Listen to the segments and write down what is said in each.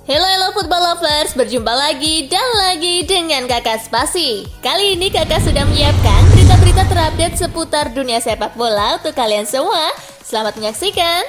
Hello football lovers, berjumpa lagi dan lagi dengan Kakak Spasi. Kali ini Kakak sudah menyiapkan berita-berita terupdate seputar dunia sepak bola untuk kalian semua. Selamat menyaksikan.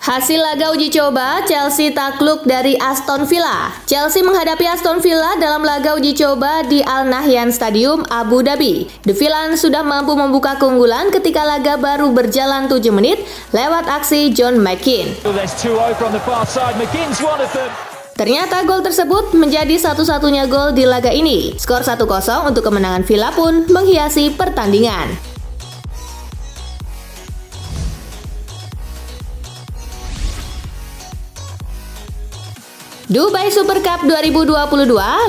Hasil laga uji coba, Chelsea takluk dari Aston Villa. Chelsea menghadapi Aston Villa dalam laga uji coba di Al Nahyan Stadium, Abu Dhabi. The Villains sudah mampu membuka keunggulan ketika laga baru berjalan 7 menit lewat aksi John McGinn. Ternyata gol tersebut menjadi satu-satunya gol di laga ini. Skor 1-0 untuk kemenangan Villa pun menghiasi pertandingan. Dubai Super Cup 2022,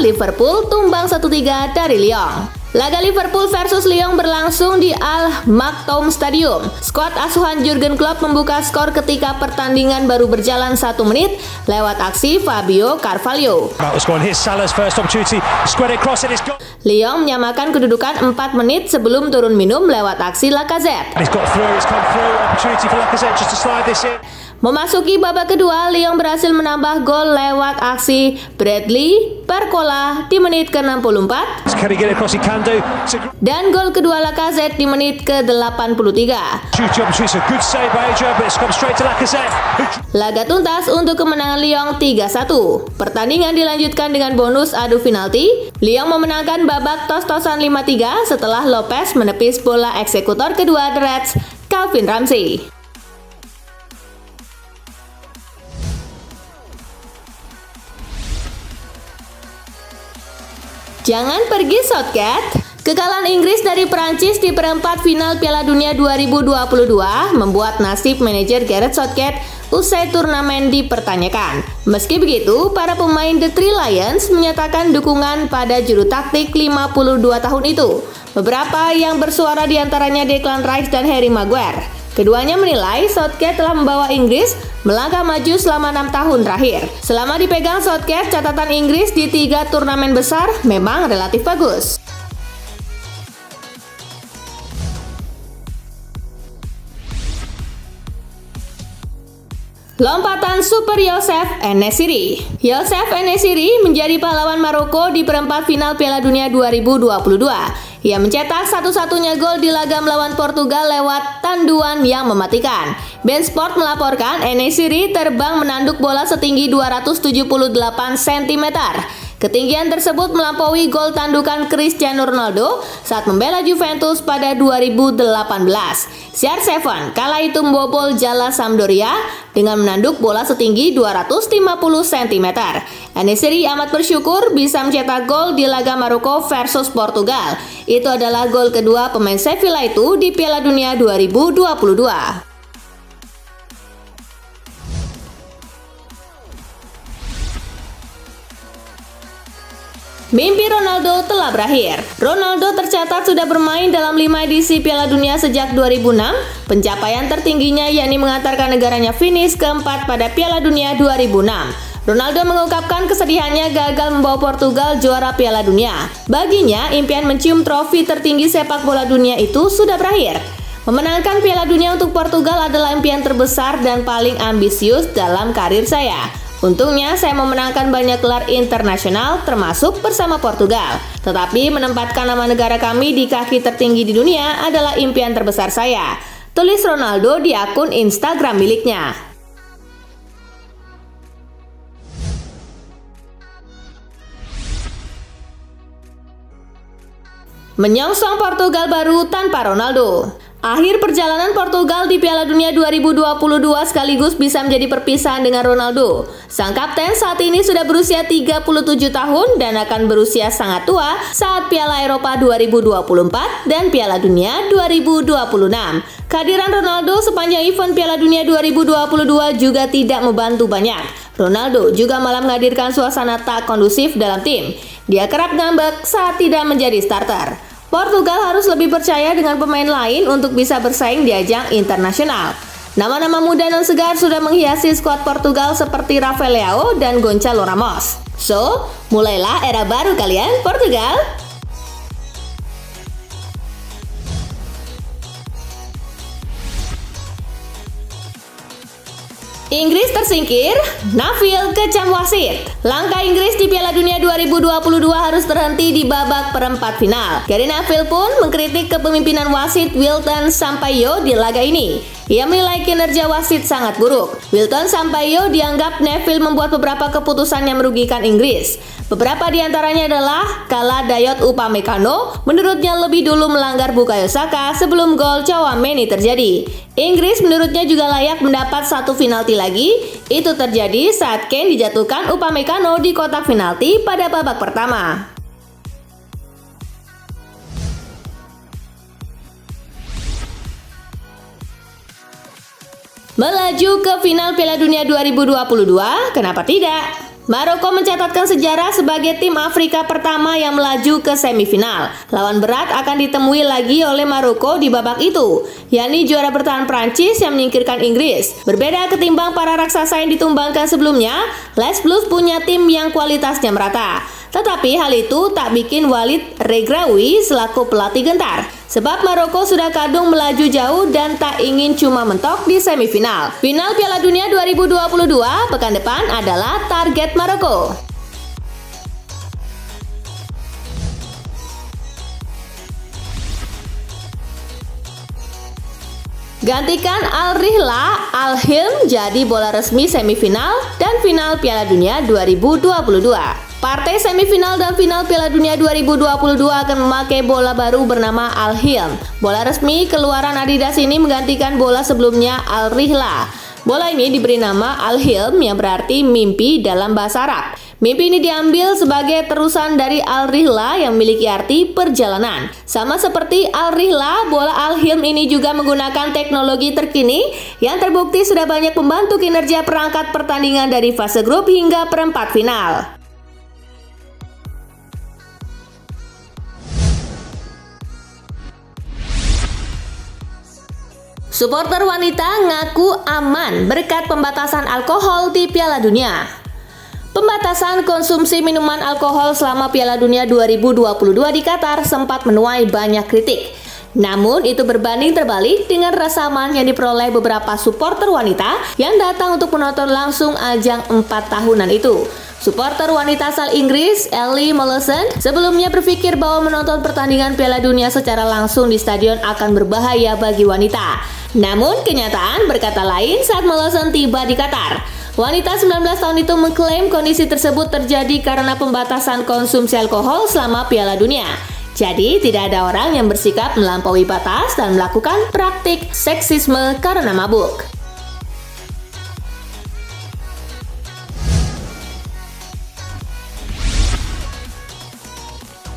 Liverpool tumbang 1-3 dari Lyon. Laga Liverpool versus Lyon berlangsung di Al Maktoum Stadium. Skuad asuhan Jurgen Klopp membuka skor ketika pertandingan baru berjalan 1 menit lewat aksi Fabio Carvalho. Lyon menyamakan kedudukan 4 menit sebelum turun minum lewat aksi Lacazette. Memasuki babak kedua, Lyon berhasil menambah gol lewat aksi Bradley Barcola di menit ke-64 dan gol kedua Lacazette di menit ke-83. Laga tuntas untuk kemenangan Lyon 3-1. Pertandingan dilanjutkan dengan bonus adu penalti. Lyon memenangkan babak tos-tosan 5-3 setelah Lopez menepis bola eksekutor kedua The Reds, Calvin Ramsey. Jangan pergi Southgate. Kekalahan Inggris dari Prancis di perempat final Piala Dunia 2022 membuat nasib manajer Gareth Southgate usai turnamen dipertanyakan. Meski begitu, para pemain The Three Lions menyatakan dukungan pada juru taktik 52 tahun itu. Beberapa yang bersuara diantaranya Declan Rice dan Harry Maguire. Keduanya menilai Southgate telah membawa Inggris melangkah maju selama 6 tahun terakhir. Selama dipegang Southgate, catatan Inggris di 3 turnamen besar memang relatif bagus. Lompatan Super Youssef En-Nesyri. Youssef En-Nesyri menjadi pahlawan Maroko di perempat final Piala Dunia 2022. Ia mencetak satu-satunya gol di laga melawan Portugal lewat tanduan yang mematikan. Ben Sport melaporkan En-Nesyri terbang menanduk bola setinggi 278 cm. Ketinggian tersebut melampaui gol tandukan Cristiano Ronaldo saat membela Juventus pada 2018. CR7 kala itu membobol jala Sampdoria dengan menanduk bola setinggi 250 cm. En-Nesyri amat bersyukur bisa mencetak gol di laga Maroko versus Portugal. Itu adalah gol kedua pemain Sevilla itu di Piala Dunia 2022. Mimpi Ronaldo telah berakhir. Ronaldo tercatat sudah bermain dalam 5 edisi Piala Dunia sejak 2006. Pencapaian tertingginya yakni mengantarkan negaranya finish keempat pada Piala Dunia 2006. Ronaldo mengungkapkan kesedihannya gagal membawa Portugal juara Piala Dunia. Baginya, impian mencium trofi tertinggi sepak bola dunia itu sudah berakhir. Memenangkan Piala Dunia untuk Portugal adalah impian terbesar dan paling ambisius dalam karir saya. Untungnya saya memenangkan banyak gelar internasional termasuk bersama Portugal. Tetapi menempatkan nama negara kami di kaki tertinggi di dunia adalah impian terbesar saya. Tulis Ronaldo di akun Instagram miliknya. Menyongsong Portugal baru tanpa Ronaldo. Akhir perjalanan Portugal di Piala Dunia 2022 sekaligus bisa menjadi perpisahan dengan Ronaldo. Sang kapten saat ini sudah berusia 37 tahun dan akan berusia sangat tua saat Piala Eropa 2024 dan Piala Dunia 2026. Kehadiran Ronaldo sepanjang event Piala Dunia 2022 juga tidak membantu banyak. Ronaldo juga malah menghadirkan suasana tak kondusif dalam tim. Dia kerap ngambek saat tidak menjadi starter. Portugal harus lebih percaya dengan pemain lain untuk bisa bersaing di ajang internasional. Nama-nama muda dan segar sudah menghiasi skuad Portugal seperti Rafael Leao dan Gonçalo Ramos. So, mulailah era baru kalian, Portugal! Inggris tersingkir, Neville kecam wasit. Langkah Inggris di Piala Dunia 2022 harus terhenti di babak perempat final. Gary Neville pun mengkritik kepemimpinan wasit Wilton Sampaio di laga ini. Ia menilai kinerja wasit sangat buruk. Wilton Sampaio dianggap Neville membuat beberapa keputusan yang merugikan Inggris. Beberapa di antaranya adalah kala Dayot Upamecano menurutnya lebih dulu melanggar Bukayo Saka sebelum gol Tchouaméni terjadi. Inggris menurutnya juga layak mendapat satu penalti lagi. Itu terjadi saat Kane dijatuhkan Upamecano di kotak penalti pada babak pertama. Melaju ke final Piala Dunia 2022, kenapa tidak? Maroko mencatatkan sejarah sebagai tim Afrika pertama yang melaju ke semifinal. Lawan berat akan ditemui lagi oleh Maroko di babak itu, yakni juara bertahan Prancis yang menyingkirkan Inggris. Berbeda ketimbang para raksasa yang ditumbangkan sebelumnya, Les Blues punya tim yang kualitasnya merata. Tetapi hal itu tak bikin Walid Regraoui selaku pelatih gentar. Sebab Maroko sudah kadung melaju jauh dan tak ingin cuma mentok di semifinal. Final Piala Dunia 2022 pekan depan adalah target Maroko. Gantikan Al-Rihla Al-Hilm jadi bola resmi semifinal dan final Piala Dunia 2022. Partai semifinal dan final Piala Dunia 2022 akan memakai bola baru bernama Al-Hilm. Bola resmi keluaran Adidas ini menggantikan bola sebelumnya Al-Rihla. Bola ini diberi nama Al-Hilm yang berarti mimpi dalam bahasa Arab. Mimpi ini diambil sebagai terusan dari Al-Rihla yang memiliki arti perjalanan. Sama seperti Al-Rihla, bola Al-Hilm ini juga menggunakan teknologi terkini yang terbukti sudah banyak membantu kinerja perangkat pertandingan dari fase grup hingga perempat final. Suporter wanita ngaku aman berkat pembatasan alkohol di Piala Dunia. Pembatasan konsumsi minuman alkohol selama Piala Dunia 2022 di Qatar sempat menuai banyak kritik. Namun itu berbanding terbalik dengan rasa aman yang diperoleh beberapa suporter wanita yang datang untuk menonton langsung ajang 4 tahunan itu. Suporter wanita asal Inggris, Ellie Mollison, sebelumnya berpikir bahwa menonton pertandingan Piala Dunia secara langsung di stadion akan berbahaya bagi wanita. Namun kenyataan berkata lain saat Mollison tiba di Qatar. Wanita 19 tahun itu mengklaim kondisi tersebut terjadi karena pembatasan konsumsi alkohol selama Piala Dunia. Jadi tidak ada orang yang bersikap melampaui batas dan melakukan praktik seksisme karena mabuk.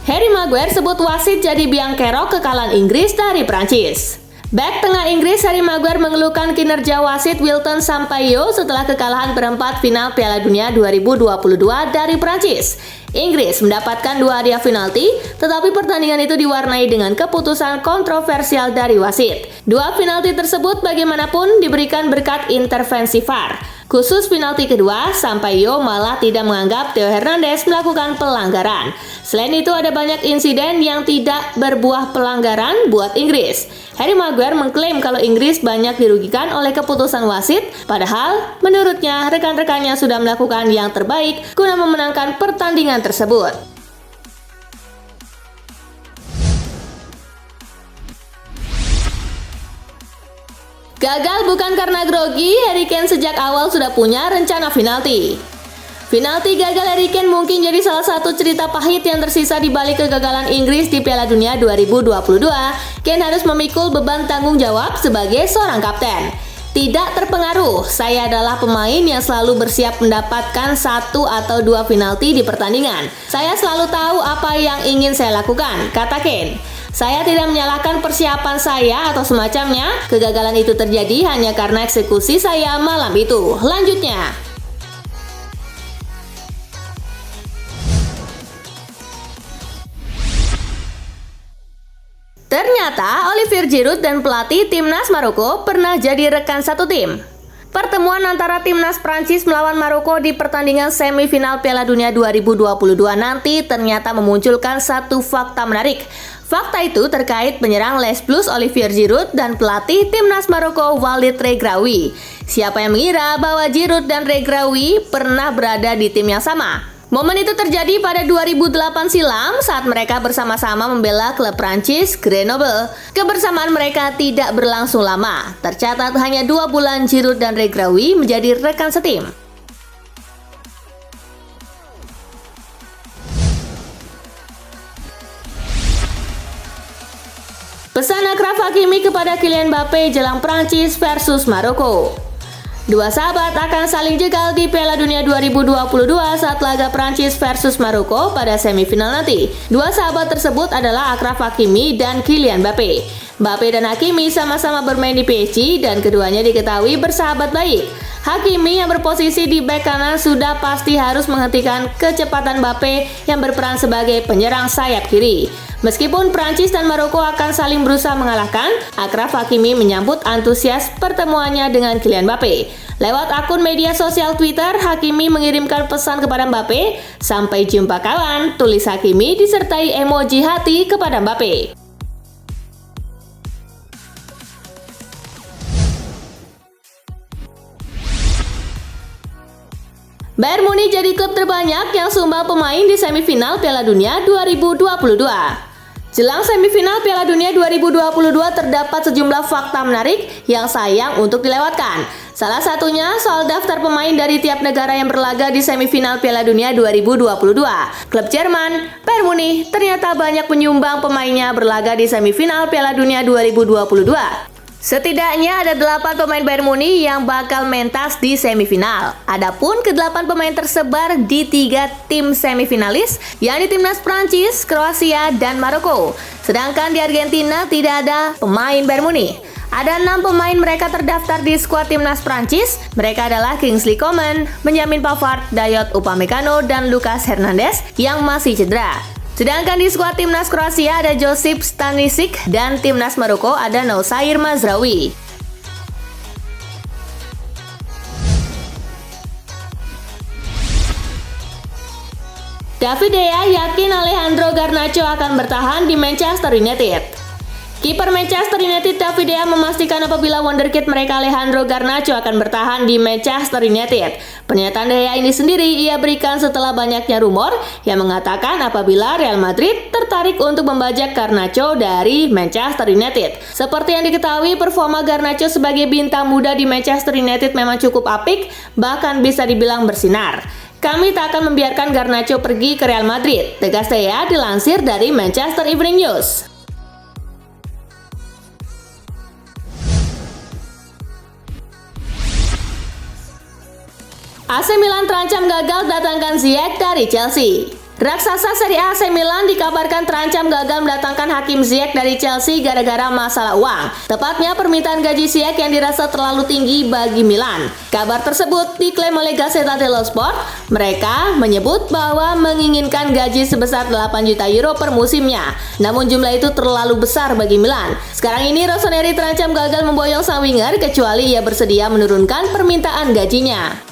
Harry Maguire sebut wasit jadi biang kerok kekalahan Inggris dari Prancis. Bek tengah Inggris Harry Maguire mengeluhkan kinerja wasit Wilton Sampaio setelah kekalahan perempat final Piala Dunia 2022 dari Prancis. Inggris mendapatkan 2 hadiah penalti, tetapi pertandingan itu diwarnai dengan keputusan kontroversial dari wasit. 2 penalti tersebut bagaimanapun diberikan berkat intervensi VAR. Khusus penalti kedua, Sampaio malah tidak menganggap Theo Hernandez melakukan pelanggaran. Selain itu ada banyak insiden yang tidak berbuah pelanggaran buat Inggris. Harry Maguire mengklaim kalau Inggris banyak dirugikan oleh keputusan wasit, padahal menurutnya rekan-rekannya sudah melakukan yang terbaik guna memenangkan pertandingan tersebut. Gagal bukan karena grogi, Harry Kane sejak awal sudah punya rencana penalti. Penalti gagal Harry Kane mungkin jadi salah satu cerita pahit yang tersisa di balik kegagalan Inggris di Piala Dunia 2022. Kane harus memikul beban tanggung jawab sebagai seorang kapten. Tidak terpengaruh, saya adalah pemain yang selalu bersiap mendapatkan 1 atau 2 penalti di pertandingan. Saya selalu tahu apa yang ingin saya lakukan, kata Kane. Saya tidak menyalahkan persiapan saya atau semacamnya. Kegagalan itu terjadi hanya karena eksekusi saya malam itu. Lanjutnya. Ternyata Olivier Giroud dan pelatih timnas Maroko pernah jadi rekan satu tim. Pertemuan antara timnas Prancis melawan Maroko di pertandingan semifinal Piala Dunia 2022 nanti ternyata memunculkan satu fakta menarik. Fakta itu terkait penyerang Les Bleus Olivier Giroud dan pelatih timnas Maroko Walid Regraoui. Siapa yang mengira bahwa Giroud dan Regraoui pernah berada di tim yang sama? Momen itu terjadi pada 2008 silam saat mereka bersama-sama membela klub Prancis Grenoble. Kebersamaan mereka tidak berlangsung lama. Tercatat hanya 2 bulan Giroud dan Regraoui menjadi rekan setim. Pesan Achraf Hakimi kepada Kylian Mbappe jelang Prancis versus Maroko. Dua sahabat akan saling jegal di Piala Dunia 2022 saat laga Prancis versus Maroko pada semifinal nanti. Dua sahabat tersebut adalah Achraf Hakimi dan Kylian Mbappe. Mbappe dan Hakimi sama-sama bermain di PSG dan keduanya diketahui bersahabat baik. Hakimi yang berposisi di bek kanan sudah pasti harus menghentikan kecepatan Mbappe yang berperan sebagai penyerang sayap kiri. Meskipun Prancis dan Maroko akan saling berusaha mengalahkan, Achraf Hakimi menyambut antusias pertemuannya dengan Kylian Mbappe. Lewat akun media sosial Twitter, Hakimi mengirimkan pesan kepada Mbappe, "Sampai jumpa kawan," tulis Hakimi disertai emoji hati kepada Mbappe. Bayern Munich jadi klub terbanyak yang sumbang pemain di semifinal Piala Dunia 2022. Jelang semifinal Piala Dunia 2022 terdapat sejumlah fakta menarik yang sayang untuk dilewatkan. Salah satunya soal daftar pemain dari tiap negara yang berlaga di semifinal Piala Dunia 2022. Klub Jerman, Bayern Munich, ternyata banyak penyumbang pemainnya berlaga di semifinal Piala Dunia 2022. Setidaknya ada 8 pemain Bayern Munich yang bakal mentas di semifinal. Adapun ke-8 pemain tersebar di 3 tim semifinalis, yakni timnas Prancis, Kroasia, dan Maroko. Sedangkan di Argentina tidak ada pemain Bayern Munich. Ada 6 pemain mereka terdaftar di skuad timnas Prancis. Mereka adalah Kingsley Coman, Benjamin Pavard, Dayot Upamecano, dan Lucas Hernandez yang masih cedera. Sedangkan di skuad timnas Kroasia ada Josip Stanisic dan timnas Maroko ada Noussair Mazraoui. David De Gea yakin Alejandro Garnacho akan bertahan di Manchester United. Kiper Manchester United David De Gea memastikan apabila wonderkid mereka Alejandro Garnacho akan bertahan di Manchester United. Pernyataan De Gea ini sendiri ia berikan setelah banyaknya rumor yang mengatakan apabila Real Madrid tertarik untuk membajak Garnacho dari Manchester United. Seperti yang diketahui, performa Garnacho sebagai bintang muda di Manchester United memang cukup apik, bahkan bisa dibilang bersinar. "Kami tak akan membiarkan Garnacho pergi ke Real Madrid," tegas De Gea dilansir dari Manchester Evening News. AC Milan terancam gagal datangkan Ziyech dari Chelsea. Raksasa Serie A AC Milan dikabarkan terancam gagal mendatangkan Hakim Ziyech dari Chelsea gara-gara masalah uang. Tepatnya permintaan gaji Ziyech yang dirasa terlalu tinggi bagi Milan. Kabar tersebut diklaim oleh Gazzetta dello Sport. Mereka menyebut bahwa menginginkan gaji sebesar 8 juta euro per musimnya. Namun jumlah itu terlalu besar bagi Milan. Sekarang ini Rossoneri terancam gagal memboyong sang winger kecuali ia bersedia menurunkan permintaan gajinya.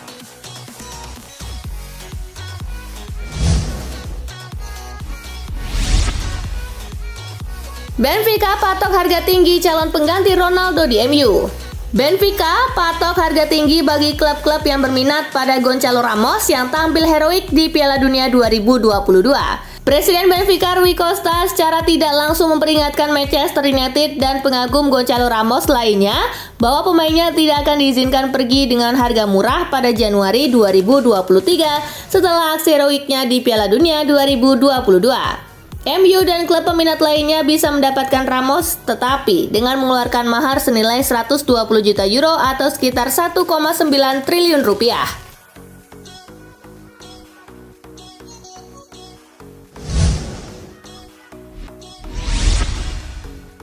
Benfica patok harga tinggi calon pengganti Ronaldo di MU. Benfica patok harga tinggi bagi klub-klub yang berminat pada Gonçalo Ramos yang tampil heroik di Piala Dunia 2022. Presiden Benfica Rui Costa secara tidak langsung memperingatkan Manchester United dan pengagum Gonçalo Ramos lainnya bahwa pemainnya tidak akan diizinkan pergi dengan harga murah pada Januari 2023 setelah aksi heroiknya di Piala Dunia 2022. MU dan klub peminat lainnya bisa mendapatkan Ramos tetapi dengan mengeluarkan mahar senilai 120 juta euro atau sekitar 1,9 triliun rupiah.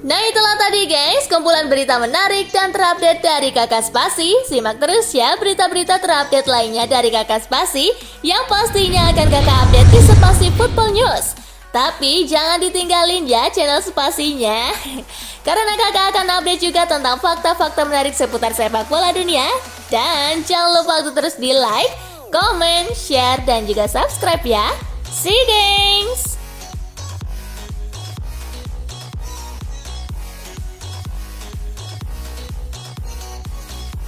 Nah itulah tadi guys, kumpulan berita menarik dan terupdate dari Kakak Spasi. Simak terus ya berita-berita terupdate lainnya dari Kakak Spasi yang pastinya akan Kakak update di Spasi Football News. Tapi jangan ditinggalin ya channel Spasinya, karena kakak akan update juga tentang fakta-fakta menarik seputar sepak bola dunia. Dan jangan lupa untuk terus di like, comment, share, dan juga subscribe ya. See you, gengs!